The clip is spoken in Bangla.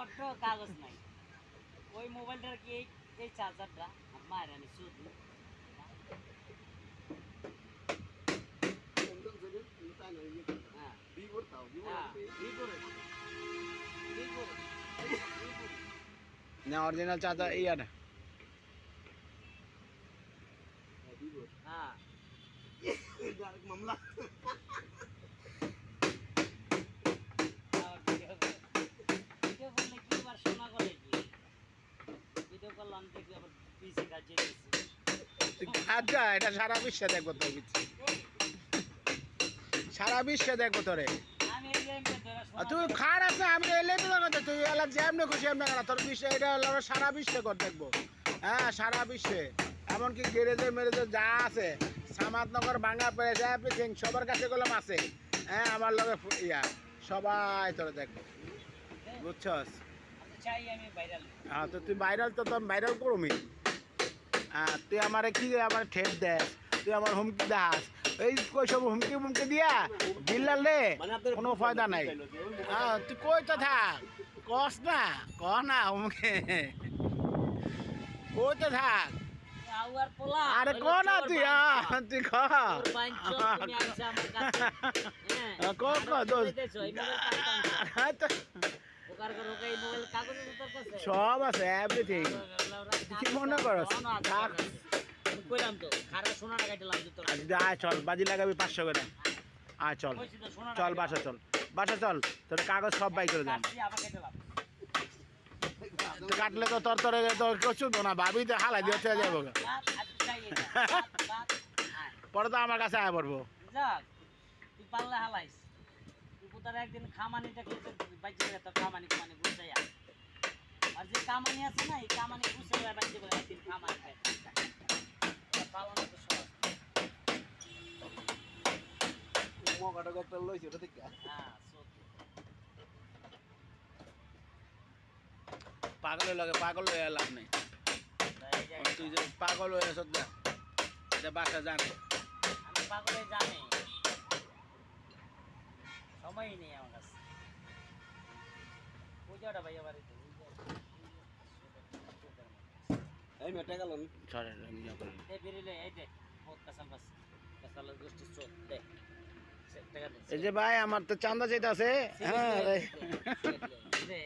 আমার তো কাগজ নাই ওই মোবাইলটার কি এই চার্জারটা মায়ের আনি শুধু না অরিজিনাল চার্জার ইয়াটা হ্যাঁ মামলা ভিডিও করলে কি আবার শোনা করে কি ভিডিও করলাম দেখি আবার পিসি কাজে গেছি আচ্ছা এটা সারা বিশ্বে দেখবো তোর সারা বিশ্বে দেখবো তোরে আমি এই গেমটা ধরে তুই খারাপ না আমি এলে তো কথা তুই এলাক যেমনি খুশি এমনি কেন তোর বিশ্বে এটা হলো সারা বিশ্বে কর দেখবো হ্যাঁ সারা বিশ্বে এমনকি গ্যারেজে মেরেজে যা আছে সামাদনগর ভাঙা পেয়েছে এভরিথিং সবার কাছে গেলাম আছে হ্যাঁ আমার লগে ইয়া সবাই তোরে দেখবো বুঝছস চাই আমি ভাইরাল হ্যাঁ তো তুই ভাইরাল তো তোর ভাইরাল করবি হ্যাঁ তুই আমারে কি আমার ঠেট দেস তুই আমার হুমকি দাস এই কই সব হুমকি দিয়া বিল্লাল রে কোনো ফায়দা নাই হ্যাঁ তুই কই তো থাক কস না ক না হুমকে কই তো থাক আউয়ার পোলা আরে ক না তুই তুই ক তুমি আইছ আমার কাছে ক ক দোস ওকার করে ওকে এই মোবাইল কাগজ আছে তোর কাছে সব আছে এভরিথিং কি মনে করস থাক কইলাম তো খারা সোনাটা কাটলাম তো তোর আজ আয় চল বাজি লাগাবি 500 করে আয় চল চল বাসা চল তোর কাগজ সব বাই করে দেন আবার কাটলাম কাটলে তো তোর তোর কিছু না ভাবি তো হালাই দিয়ে চলে যাবো পরে তো আমার কাছে আয় পড়বো যাক তুই পাল্লা হালাইস তুই কোথাও একদিন খামানিটা খেতে বাইচে গেছে খামানি গুছাইয়া আর যে কামানি আছে না এই কামানি গুছাইয়া বাইচে গেলে একদিন খামানি খায় পালন তো সহজ মগাটা একটা লইছে ওটা দেখে হ্যাঁ সত্যি পাগলের লগে পাগল হয়ে লাভ নেই তুই যে পাগল হয়ে আস না বাসা জানে আমি পাগলে জানি সময়ই নেই আমার কাছে পূজাটা ভাইয়া বাড়িতে এই মেটা গেল সরে বেরিলে এই দে বহুত কাসাম কাস কাসালের গোষ্ঠী চোখ দে টাকা দে এই যে ভাই আমার তো চান্দা চাইতে আছে হ্যাঁ দে